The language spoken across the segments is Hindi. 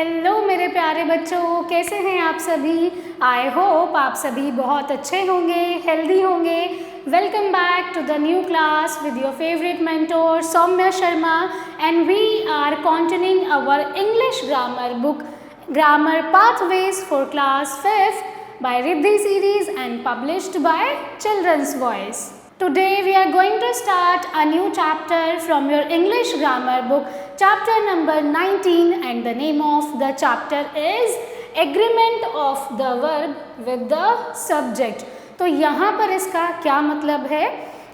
हेलो मेरे प्यारे बच्चों, कैसे हैं आप सभी। आई होप आप सभी बहुत अच्छे होंगे, हेल्दी होंगे। Welcome back to the new class with your favourite mentor Saumya Sharma and we are continuing our English grammar book grammar pathways for class 5th by Riddhi series and published by Children's Voice. Today we are going to start a new chapter from your English grammar book, chapter number 19, and the name of the chapter is agreement of the verb with the subject. तो यहाँ पर इसका क्या मतलब है?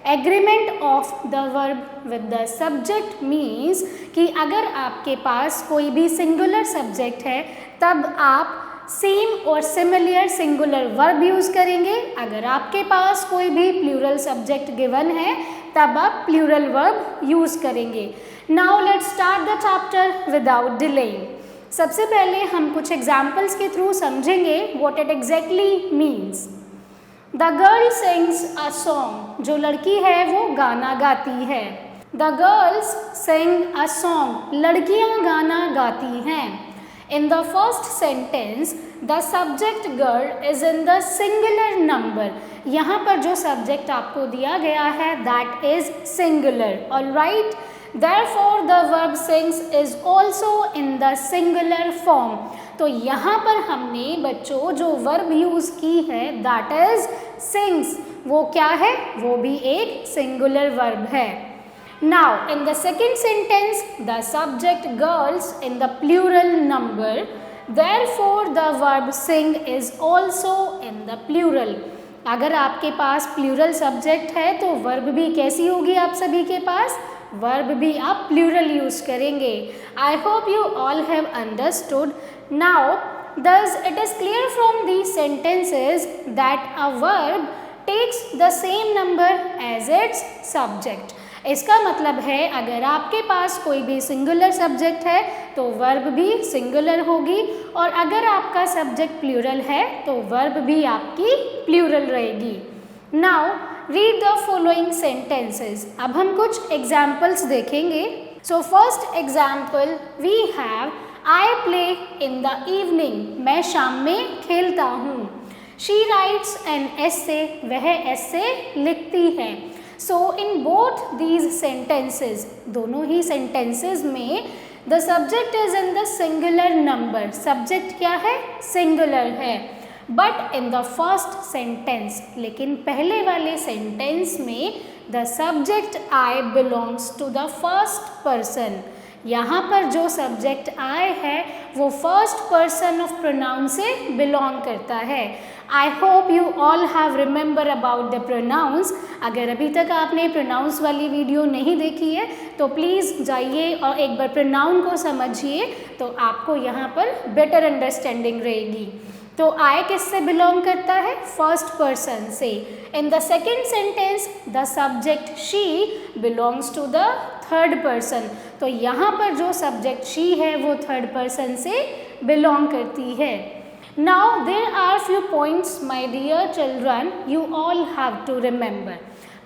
Agreement of the verb with the subject means कि अगर आपके पास कोई भी सिंगुलर सब्जेक्ट है तब आप सेम और सिमिलर सिंगुलर वर्ब यूज़ करेंगे। अगर आपके पास कोई भी प्लूरल सब्जेक्ट गिवन है तब आप प्लूरल वर्ब यूज़ करेंगे। Now let's start the chapter without delaying. सबसे पहले हम कुछ एग्जाम्पल्स के थ्रू समझेंगे what it exactly means. The girl sings a song, जो लड़की है वो गाना गाती है। The girls sing a song, लड़कियां गाना गाती हैं। In the first sentence the subject girl is in the singular number, यहाँ पर जो सब्जेक्ट आपको दिया गया है that is singular. Alright, therefore the verb sings is also in the singular form। तो यहाँ पर हमने बच्चों जो वर्ब यूज की है दैट इज सिंग्स, वो क्या है? वो भी एक सिंगुलर वर्ब है। Now in the second sentence the subject girls in the plural number, therefore the verb sing is also in the plural। अगर आपके पास प्लूरल सब्जेक्ट है तो वर्ब भी कैसी होगी आप सभी के पास? वर्ब भी आप प्लूरल यूज करेंगे। I hope you all have understood. Now thus it is clear from these sentences that a verb takes the same number as its subject। इसका मतलब है अगर आपके पास कोई भी सिंगुलर सब्जेक्ट है तो वर्ब भी सिंगुलर होगी, और अगर आपका सब्जेक्ट प्लूरल है तो वर्ब भी आपकी प्लूरल रहेगी। Now read the following sentences. अब हम कुछ एग्जाम्पल्स देखेंगे। So first example we have I play in the evening, मैं शाम में खेलता हूँ। शी राइट्स एन एसे, वह एसे लिखती है। So in both these sentences, दोनों ही सेंटेंसेस में the subject is in the singular number, subject क्या है? सिंगुलर है। But in the first sentence, लेकिन पहले वाले सेंटेंस में the subject I belongs to the first person, यहाँ पर जो सब्जेक्ट आई है वो फर्स्ट पर्सन ऑफ प्रोनाउन से बिलोंग करता है। I hope you all have remember about the pronouns. अगर अभी तक आपने प्रोनाउंस वाली वीडियो नहीं देखी है तो प्लीज़ जाइए और एक बार प्रोनाउन को समझिए, तो आपको यहाँ पर बेटर अंडरस्टैंडिंग रहेगी। तो आई किससे बिलोंग करता है? फर्स्ट पर्सन से। In the second sentence the subject she belongs to the third person, तो यहाँ पर जो सब्जेक्ट शी है वो थर्ड पर्सन से बिलोंग करती है। Now there are few points my dear children, you all have to remember.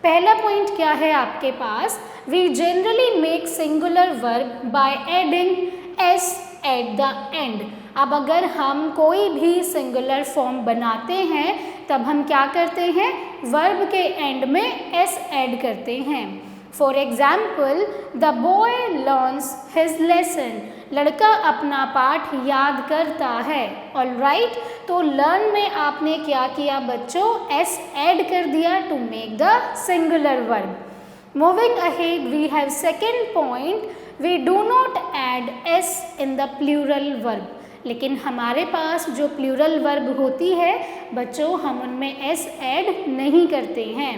पहला पॉइंट क्या है आपके पास? We generally make singular verb by adding S at the end. अब अगर हम कोई भी सिंगुलर फॉर्म बनाते हैं तब हम क्या करते हैं? वर्ब के एंड में एस ऐड करते हैं। For example the boy learns his lesson, लड़का अपना पाठ याद करता है। ऑलराइट, तो लर्न में आपने क्या किया बच्चों? एस ऐड कर दिया to make the singular verb. Moving ahead we have second point, we do not add S in the plural verb, लेकिन हमारे पास जो प्लूरल वर्ब होती है बच्चों हम उनमें एस ऐड नहीं करते हैं।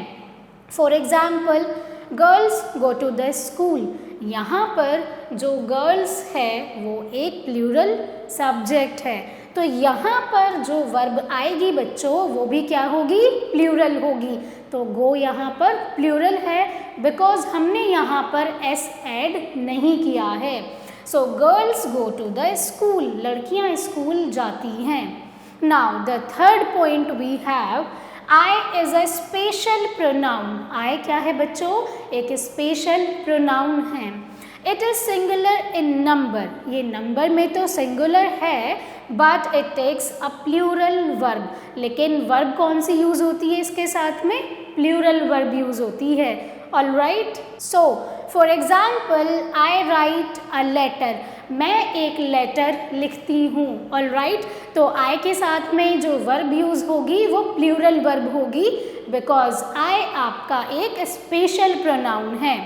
For example girls go to the school, यहाँ पर जो गर्ल्स है वो एक प्लूरल सब्जेक्ट है, तो यहाँ पर जो वर्ब आएगी बच्चों वो भी क्या होगी? प्लूरल होगी। तो गो यहाँ पर प्लूरल है बिकॉज हमने यहाँ पर एस ऐड नहीं किया है। So girls go to the school, लड़कियाँ स्कूल जाती हैं। Now the third point we have I is a special pronoun. I क्या है बच्चों? एक स्पेशल प्रोनाउन है। It is singular in number, ये नंबर में तो सिंगुलर है, but it takes a plural verb, लेकिन वर्ब कौन सी यूज होती है इसके साथ में? प्लूरल वर्ब यूज होती है। Alright, so for example I write a letter, मैं एक लेटर लिखती हूँ। ऑलराइट, तो आई के साथ में जो वर्ब यूज होगी वो प्लूरल वर्ब होगी, बिकॉज आई आपका एक स्पेशल प्रोनाउन है।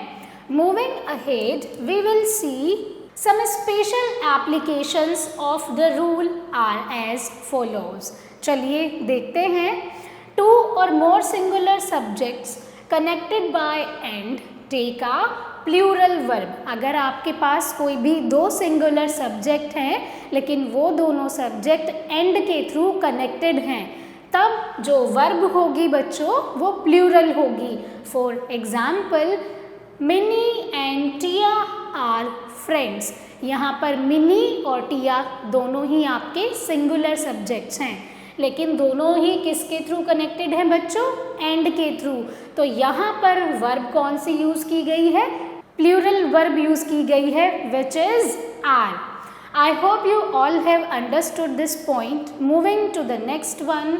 Moving ahead, we will see some special applications of the rule are as follows. चलिए देखते हैं। Two or more singular subjects connected by and take a plural verb. अगर आपके पास कोई भी दो सिंगुलर सब्जेक्ट हैं लेकिन वो दोनों सब्जेक्ट एंड के थ्रू कनेक्टेड हैं, तब जो वर्ब होगी बच्चों वो प्लूरल होगी। For example, Mini and Tia are friends. यहाँ पर मिनी और टिया दोनों ही आपके सिंगुलर सब्जेक्ट्स हैं, लेकिन दोनों ही किसके थ्रू कनेक्टेड हैं बच्चों? एंड के थ्रू। तो यहाँ पर वर्ब कौन सी यूज की गई है? प्लूरल वर्ब यूज की गई है, which is are. I hope you all have understood this point. Moving to the next one,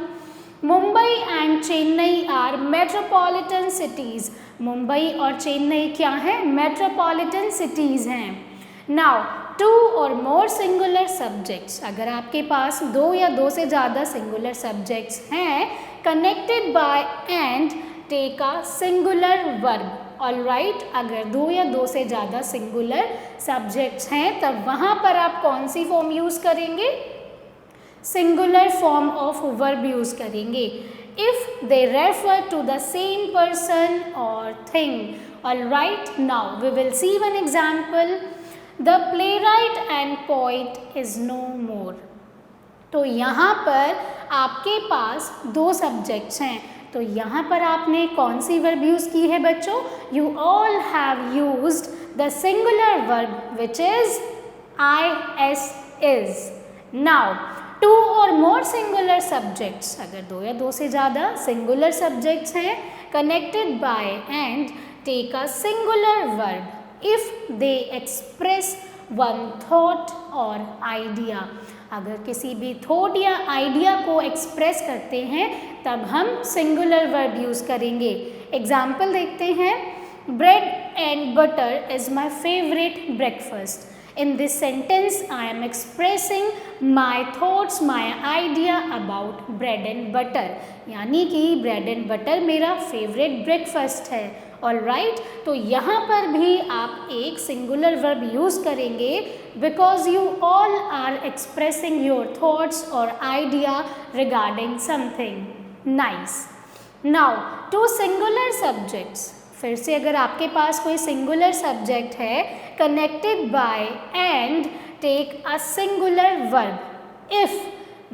Mumbai and Chennai are metropolitan cities. Mumbai और चेन्नई क्या है? मेट्रोपॉलिटन सिटीज हैं। Now two or more singular subjects, अगर आपके पास दो या दो से ज़्यादा सिंगुलर सब्जेक्ट्स हैं connected by and, take a singular verb. Alright, अगर दो या दो से ज़्यादा सिंगुलर सब्जेक्ट्स हैं तब वहाँ पर आप कौन सी फॉर्म यूज़ करेंगे? Singular form of verb use करेंगे if they refer to the same person or thing. Alright, now we will see one example, the playwright and poet is no more. तो यहाँ पर आपके पास दो सब्जेक्ट्स हैं, तो यहाँ पर आपने कौन सी वर्ब यूज की है बच्चों? You all have used the singular verb which is is is। Now two or more singular subjects, अगर दो या दो से ज़्यादा सिंगुलर सब्जेक्ट्स हैं connected by and, take a singular verb if they express one thought or idea. अगर किसी भी थॉट या आइडिया को एक्सप्रेस करते हैं तब हम सिंगुलर वर्ब यूज़ करेंगे। एग्जाम्पल देखते हैं, bread and butter is my favourite breakfast. In this sentence, I am expressing my thoughts, my idea about bread and butter. यानी कि bread and butter मेरा favorite breakfast है। Alright, तो यहाँ पर भी आप एक singular verb use करेंगे because you all are expressing your thoughts or idea regarding something. Nice. Now, two singular subjects. फिर से अगर आपके पास कोई सिंगुलर सब्जेक्ट है connected by and, take a singular verb if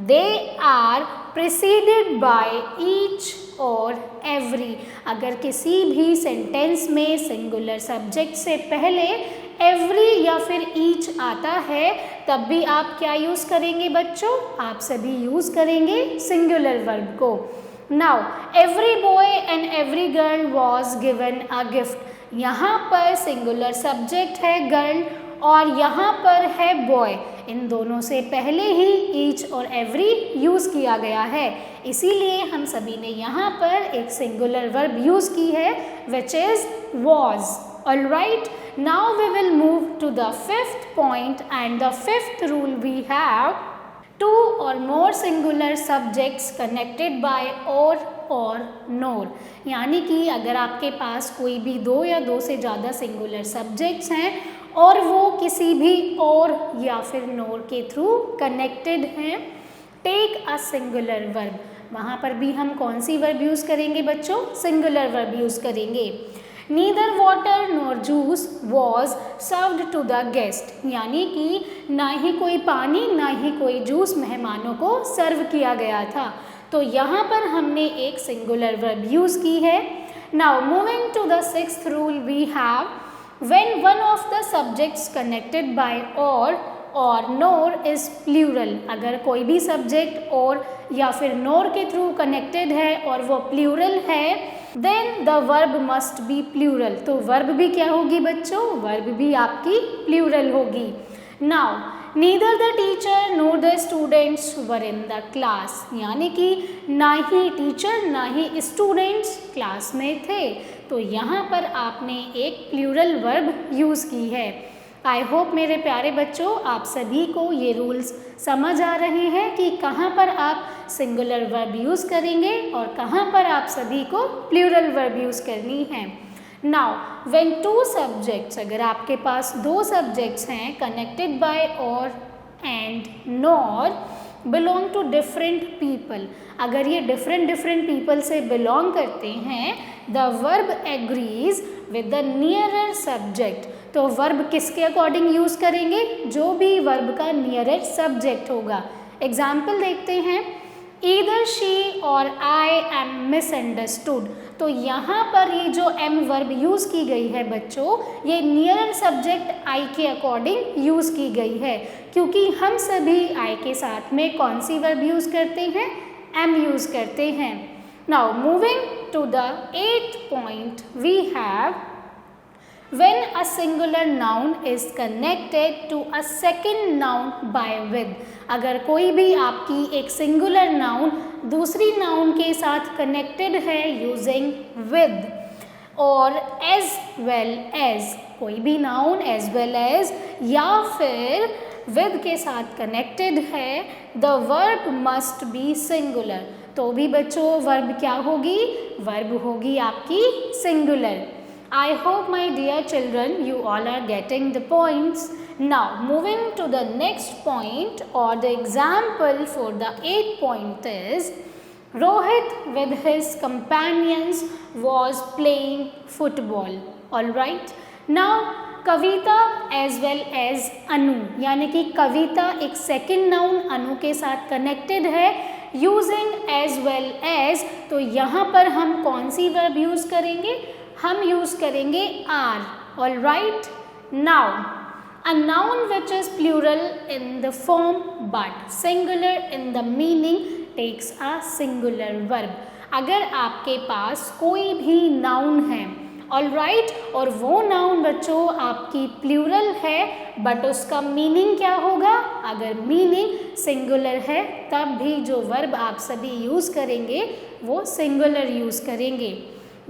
they are preceded by each or every. अगर किसी भी सेंटेंस में सिंगुलर सब्जेक्ट से पहले एवरी या फिर ईच आता है तब भी आप क्या यूज़ करेंगे बच्चों? आप सभी यूज़ करेंगे सिंगुलर वर्ब को। Now, every boy and every girl was given a gift. यहाँ पर सिंगुलर सब्जेक्ट है गर्ल और यहाँ पर है बॉय। इन दोनों से पहले ही ईच और एवरी यूज़ किया गया है, इसीलिए हम सभी ने यहाँ पर एक सिंगुलर वर्ब यूज़ की है which is was. Alright, now we will move to the fifth point and the fifth rule we have, two or more singular subjects connected by or nor। यानी कि अगर आपके पास कोई भी दो या दो से ज़्यादा सिंगुलर सब्जेक्ट्स हैं और वो किसी भी और या फिर नोर के थ्रू कनेक्टेड हैं, टेक अ सिंगुलर वर्ब। वहाँ पर भी हम कौन सी वर्ब यूज़ करेंगे बच्चों? सिंगुलर वर्ब यूज़ करेंगे। Neither water nor juice was served to the guest. यानी कि ना ही कोई पानी ना ही कोई जूस मेहमानों को सर्व किया गया था, तो यहाँ पर हमने एक सिंगुलर वर्ब यूज़ की है। Now moving to the sixth rule we have, when one of the subjects connected by or nor is plural. अगर कोई भी सब्जेक्ट और या फिर नोर के थ्रू कनेक्टेड है और वो प्लूरल है, then the verb must be plural, तो वर्ब भी क्या होगी बच्चों, वर्ब भी आपकी प्लूरल होगी। Now neither the teacher nor the students were in the class, यानी कि ना ही टीचर ना ही स्टूडेंट्स क्लास में थे, तो यहाँ पर आपने एक प्लूरल वर्ब यूज़ की है। आई होप मेरे प्यारे बच्चों आप सभी को ये रूल्स समझ आ रहे हैं कि कहाँ पर आप सिंगुलर वर्ब यूज़ करेंगे और कहाँ पर आप सभी को प्लूरल वर्ब यूज़ करनी है। नाउ व्हेन टू सब्जेक्ट्स, अगर आपके पास दो सब्जेक्ट्स हैं connected by or and nor belong to different people, अगर ये डिफरेंट पीपल से बिलोंग करते हैं, the verb agrees with the nearer subject, तो वर्ब किसके अकॉर्डिंग यूज़ करेंगे, जो भी वर्ब का नियरर सब्जेक्ट होगा। एग्जाम्पल देखते हैं, ईदर शी और आई एम मिसअंडरस्टूड, तो यहाँ पर ये जो एम वर्ब यूज़ की गई है बच्चों, ये नियरर सब्जेक्ट आई के अकॉर्डिंग यूज़ की गई है, क्योंकि हम सभी आई के साथ में कौन सी वर्ब यूज़ करते हैं, एम यूज़ करते हैं। Now moving to the 8th point we have when a singular noun is connected to a second noun by with, अगर कोई भी आपकी एक सिंगुलर नाउन दूसरी नाउन के साथ कनेक्टेड है यूजिंग with और as well as, कोई भी नाउन as well as या फिर with के साथ कनेक्टेड है, the verb must be singular, तो भी बच्चों वर्ब क्या होगी, वर्ब होगी आपकी singular. I hope my dear children you all are getting the points. Now moving to the next point or the example for the 8th point is, Rohit with his companions was playing football. All right. Now Kavita as well as अनु, यानी कि कविता एक सेकेंड नाउन अनु के साथ कनेक्टेड है यूजिंग as well as, तो यहाँ पर हम कौन सी वर्ब यूज़ करेंगे, हम यूज़ करेंगे are. All right. Now a noun which is plural in the form but singular in the meaning takes a singular verb, अगर आपके पास कोई भी नाउन है ऑल राइट और वो नाउन बच्चों आपकी प्लूरल है बट उसका मीनिंग क्या होगा, अगर मीनिंग सिंगुलर है तब भी जो वर्ब आप सभी यूज़ करेंगे वो सिंगुलर यूज़ करेंगे।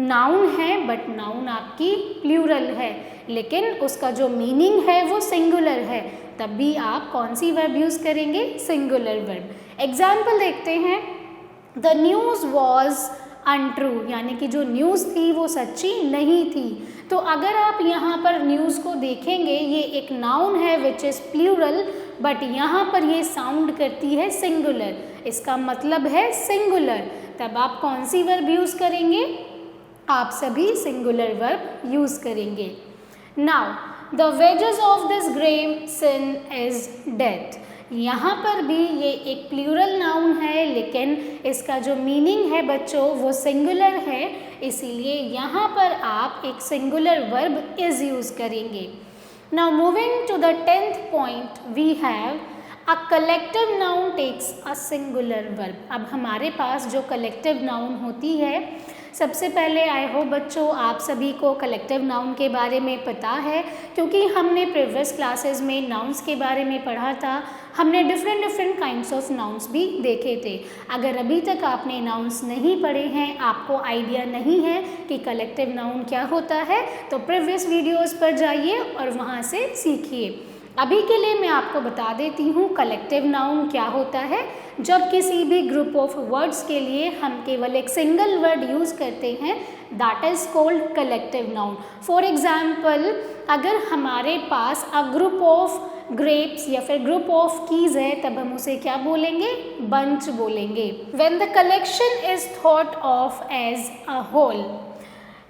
नाउन है बट नाउन आपकी प्लूरल है लेकिन उसका जो मीनिंग है वो सिंगुलर है, तब भी आप कौन सी वर्ब यूज़ करेंगे, सिंगुलर वर्ब। एग्जाम्पल देखते हैं, द न्यूज़ वॉज अनट्रू, यानी कि जो न्यूज़ थी वो सच्ची नहीं थी, तो अगर आप यहाँ पर न्यूज़ को देखेंगे ये एक नाउन है विच इज़ प्लूरल बट यहाँ पर ये साउंड करती है सिंगुलर, इसका मतलब है सिंगुलर, तब आप कौन सी वर्ब यूज़ करेंगे, आप सभी सिंगुलर वर्ब यूज़ करेंगे। Now the wages of this grave sin is death, यहाँ पर भी ये एक प्लूरल नाउन है लेकिन इसका जो मीनिंग है बच्चों वो सिंगुलर है, इसीलिए यहाँ पर आप एक सिंगुलर वर्ब इज यूज़ करेंगे। Now moving to the 10th point we have a collective noun takes a singular verb. अब हमारे पास जो कलेक्टिव नाउन होती है, सबसे पहले आई होप बच्चों आप सभी को कलेक्टिव नाउन के बारे में पता है क्योंकि हमने प्रीवियस क्लासेस में नाउन्स के बारे में पढ़ा था, हमने डिफरेंट काइंड्स ऑफ नाउन्स भी देखे थे। अगर अभी तक आपने नाउन्स नहीं पढ़े हैं, आपको आइडिया नहीं है कि कलेक्टिव नाउन क्या होता है, तो प्रीवियस वीडियोज़ पर जाइए और वहाँ से सीखिए। अभी के लिए मैं आपको बता देती हूँ कलेक्टिव नाउन क्या होता है। जब किसी भी ग्रुप ऑफ वर्ड्स के लिए हम केवल एक सिंगल वर्ड यूज़ करते हैं that is called collective noun. For example अगर हमारे पास अ ग्रुप ऑफ ग्रेप्स या फिर ग्रुप ऑफ कीज है तब हम उसे क्या बोलेंगे, बंच बोलेंगे। When the collection is thought of as a whole,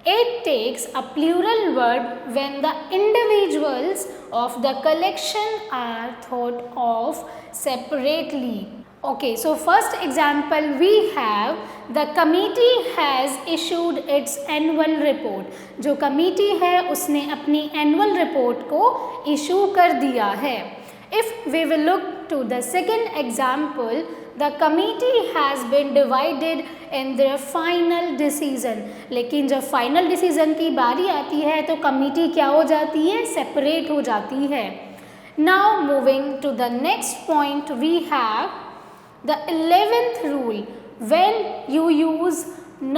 it takes a plural verb when the individuals of the collection are thought of separately. Okay, so first example we have the committee has issued its annual report. जो कमेटी है उसने अपनी annual report को issue कर दिया है। If we will look to the second example, the committee has been divided in their final decision. लेकिन जब फाइनल डिसीजन की बारी आती है तो कमिटी क्या हो जाती है, सेपरेट हो जाती है. Now moving to the next point, we have the 11th rule. When you use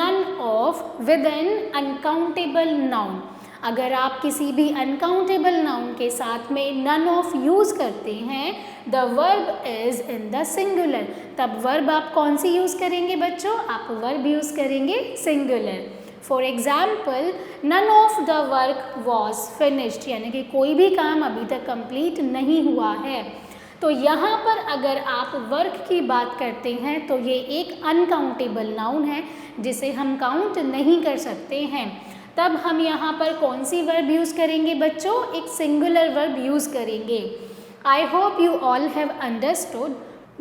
none of with an uncountable noun, अगर आप किसी भी अनकाउंटेबल नाउन के साथ में नन ऑफ यूज करते हैं, the verb is in the singular, तब वर्ब आप कौन सी यूज करेंगे बच्चों, आप वर्ब यूज करेंगे singular. For example, none of the work was finished, यानी कि कोई भी काम अभी तक कंप्लीट नहीं हुआ है. तो यहाँ पर अगर आप वर्क की बात करते हैं तो ये एक अनकाउंटेबल नाउन है जिसे हम काउंट नहीं कर सकते हैं. तब हम यहाँ पर कौन सी वर्ब यूज़ करेंगे बच्चों, एक सिंगुलर वर्ब यूज़ करेंगे. I hope you all have understood.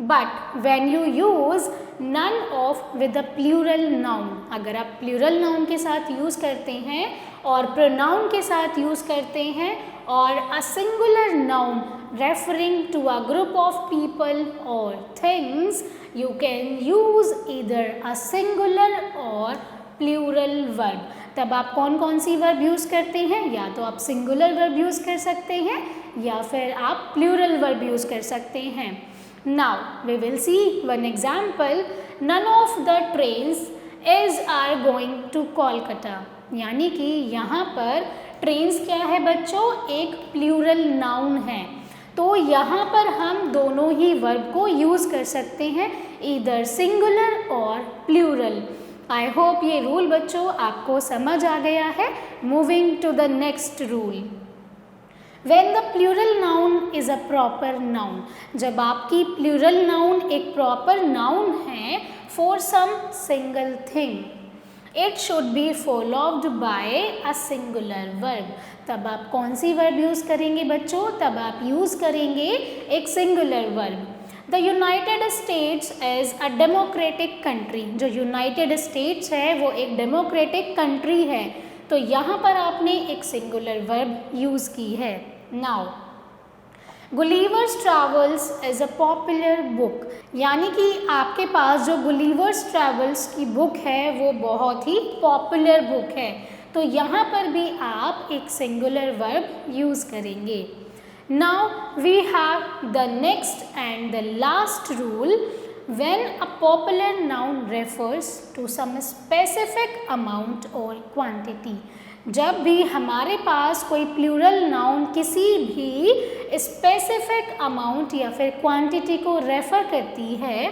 But when you use none of with a plural noun, अगर आप प्लूरल नाउन के साथ यूज़ करते हैं और प्रोनाउन के साथ यूज़ करते हैं और a singular noun referring to a group of people or things, you can use either a singular or plural verb. तब आप कौन कौन सी वर्ब यूज़ करते हैं, या तो आप सिंगुलर वर्ब यूज़ कर सकते हैं या फिर आप प्लूरल वर्ब यूज़ कर सकते हैं. Now we will see one example. None of the trains is are going to Kolkata, यानी कि यहाँ पर ट्रेन्स क्या है बच्चों, एक प्लूरल नाउन है. तो यहाँ पर हम दोनों ही वर्ब को यूज़ कर सकते हैं, either singular or plural. I hope ये रूल बच्चों आपको समझ आ गया है. Moving to the next rule. When the plural noun is a proper noun, जब आपकी प्लूरल नाउन एक प्रॉपर नाउन है for some single thing, it should be followed by a singular verb. तब आप कौन सी वर्ब यूज़ करेंगे बच्चों, तब आप यूज़ करेंगे एक singular verb. The United states is a democratic country, जो यूनाइटेड स्टेट्स है वो एक डेमोक्रेटिक कंट्री है. तो यहाँ पर आपने एक सिंगुलर वर्ब यूज़ की है. Now Gulliver's travels is a popular book, यानी कि आपके पास जो गुलिवर्स ट्रैवल्स की बुक है वो बहुत ही पॉपुलर बुक है. तो यहाँ पर भी आप एक सिंगुलर वर्ब यूज़ करेंगे. Now we have the next and the last rule. When a popular noun refers to some specific amount or quantity, जब भी हमारे पास कोई प्लूरल नाउन किसी भी स्पेसिफिक अमाउंट या फिर क्वांटिटी को रेफर करती है,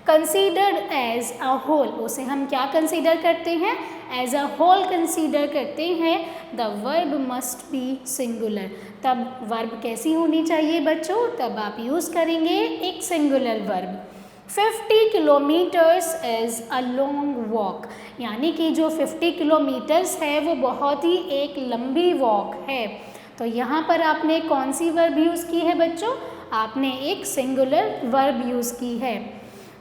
कंसीडर्ड एज अ होल, उसे हम क्या कंसीडर करते हैं, एज अ होल कंसीडर करते हैं. The verb must B singular. तब वर्ब कैसी होनी चाहिए बच्चों, तब आप यूज़ करेंगे एक singular verb. 50 kilometres is a long walk, यानी कि जो 50 किलोमीटर्स है वो बहुत ही एक लंबी वॉक है. तो यहाँ पर आपने कौन सी वर्ब यूज़ की है बच्चों, आपने एक सिंगुलर वर्ब यूज़ की है.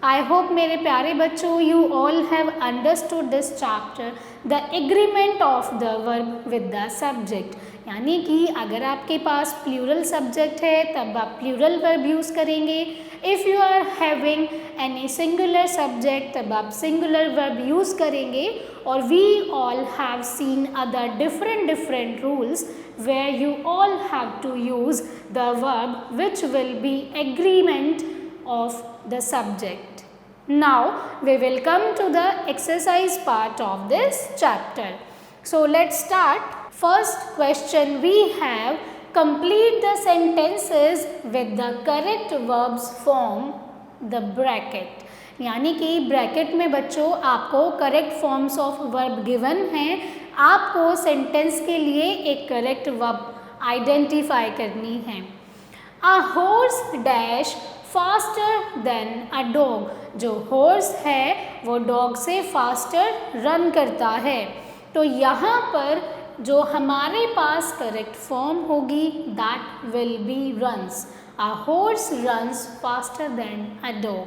आई होप मेरे प्यारे बच्चों you all have understood this chapter, the agreement of the verb with the subject. यानी कि अगर आपके पास प्लूरल सब्जेक्ट है तब आप प्लूरल वर्ब यूज़ करेंगे. If you are having any singular subject तब आप सिंगुलर वर्ब यूज़ करेंगे. और we all have seen other different rules where you all have to use the verb which will be agreement of the subject. Now we will come to the exercise part of this chapter. So let's start. First question we have, complete the sentences with the correct verbs form the bracket. यानी कि ब्रैकेट में बच्चों आपको correct forms of verb given हैं. आपको सेंटेंस के लिए एक करेक्ट वर्ब आइडेंटिफाई करनी है. A horse dash faster than a dog, जो हॉर्स है वो डॉग से फास्टर रन करता है. तो यहाँ पर जो हमारे पास करेक्ट फॉर्म होगी that will be runs. A horse runs faster than a dog.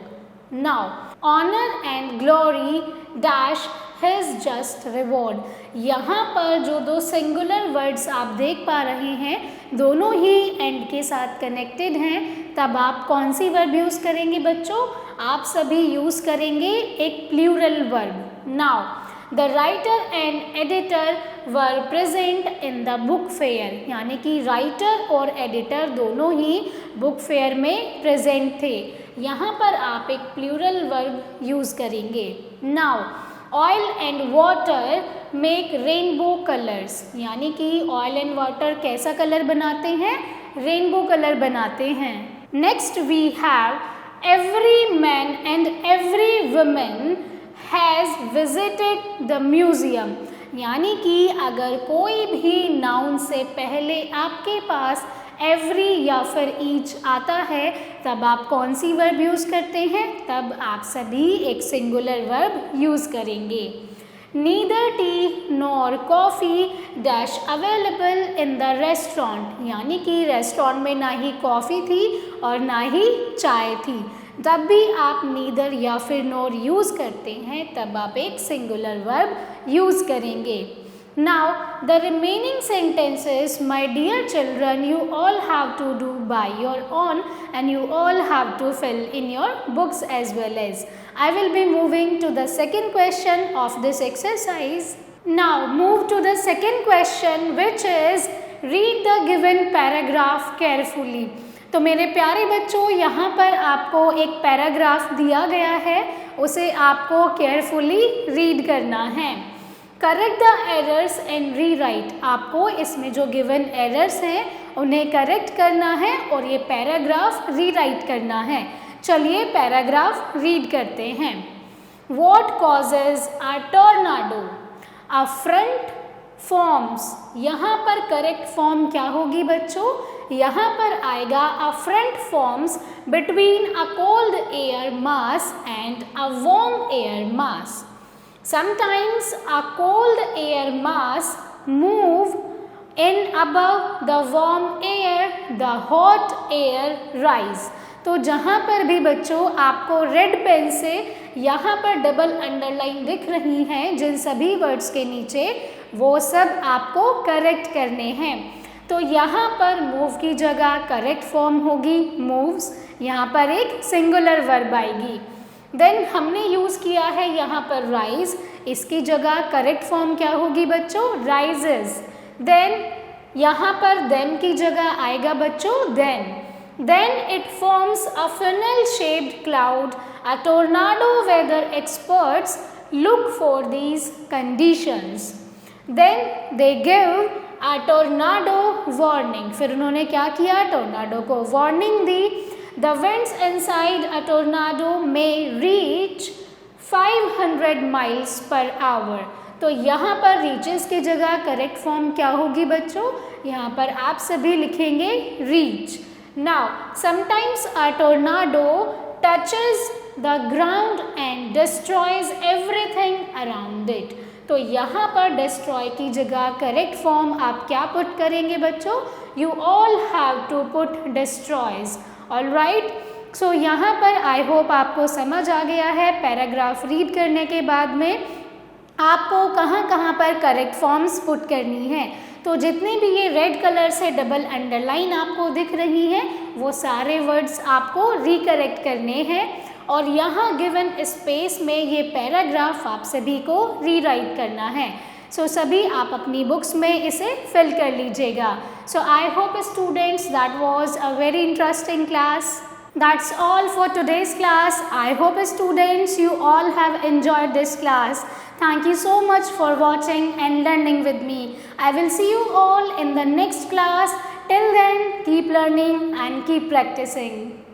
Now honour and glory dash his just reward। यहाँ पर जो दो सिंगुलर वर्ड्स आप देख पा रहे हैं दोनों ही एंड के साथ कनेक्टेड हैं, तब आप कौन सी वर्ब यूज़ करेंगे बच्चों? आप सभी यूज़ करेंगे एक plural verb. Now the writer and editor were present in the book fair, यानी कि राइटर और एडिटर दोनों ही बुक फेयर में प्रेजेंट थे। यहाँ पर आप एक प्लूरल वर्ब यूज़ करेंगे। Now oil and water make rainbow colours, यानी कि ऑयल एंड वाटर कैसा कलर बनाते हैं? रेनबो कलर बनाते हैं। Next we have every man and every women has visited the museum, यानी कि अगर कोई भी नाउन से पहले आपके पास एवरी या फिर ईच आता है तब आप कौन सी वर्ब यूज़ करते हैं? तब आप सभी एक सिंगुलर वर्ब यूज़ करेंगे। Neither T nor coffee dash available in the restaurant, यानी कि रेस्टोरेंट में ना ही कॉफ़ी थी और ना ही चाय थी, तब भी आप नीदर या फिर नॉर यूज़ करते हैं, तब आप एक सिंगुलर वर्ब यूज़ करेंगे। Now the remaining sentences, my dear children, you all have to do by your own and you all have to fill in your books as well as. I will be moving to the second question of this exercise. Now move to the second question, which is read the given paragraph carefully. तो मेरे प्यारे बच्चों, यहाँ पर आपको एक पैराग्राफ दिया गया है, उसे आपको केयरफुली रीड करना है। Correct the errors and re right, आपको इसमें जो गिवन एरर्स हैं उन्हें करेक्ट करना है और ये पैराग्राफ री राइट करना है। चलिए पैराग्राफ रीड करते हैं। What causes a tornado? A front forms, यहाँ पर करेक्ट फॉर्म क्या होगी बच्चों? यहाँ पर आएगा a front forms between a cold air mass and a warm air mass. Sometimes a cold air mass move in above the warm air, the hot air rise। तो जहाँ पर भी बच्चों आपको रेड पेन से यहाँ पर डबल अंडरलाइन दिख रही हैं जिन सभी वर्ड्स के नीचे, वो सब आपको करेक्ट करने हैं। तो यहाँ पर मूव की जगह करेक्ट फॉर्म होगी मूव्स, यहाँ पर एक सिंगुलर वर्ब आएगी। देन हमने यूज़ किया है यहाँ पर राइज, इसकी जगह करेक्ट फॉर्म क्या होगी बच्चों? राइजेस। देन यहाँ पर देन की जगह आएगा बच्चों then it forms a funnel shaped cloud, a tornado weather experts look for these conditions. Then they give a tornado warning, फिर उन्होंने क्या किया? टोर्नाडो को वार्निंग दी। The winds inside a tornado may reach 500 miles per hour। तो यहाँ पर reaches की जगह करेक्ट फॉर्म क्या होगी बच्चों? यहाँ पर आप सभी लिखेंगे reach। Now sometimes a tornado touches the ground and destroys everything around it। तो यहाँ पर destroy की जगह करेक्ट फॉर्म आप क्या पुट करेंगे बच्चों? You all have to put destroys। All right, so यहाँ पर आई होप आपको समझ आ गया है। पैराग्राफ रीड करने के बाद में आपको कहाँ पर करेक्ट फॉर्म्स पुट करनी है। तो जितने भी ये रेड कलर से डबल अंडरलाइन आपको दिख रही हैं वो सारे वर्ड्स आपको रिकरेक्ट करने हैं और यहाँ गिवन स्पेस में ये पैराग्राफ आप सभी को रीराइट करना है। सो सभी आप अपनी बुक्स में इसे फिल कर लीजिएगा। So I hope students that was a very interesting class. That's all for today's class. I hope students you all have enjoyed this class. Thank you so much for watching and learning with me. I will see you all in the next class. Till then, keep learning and keep practicing.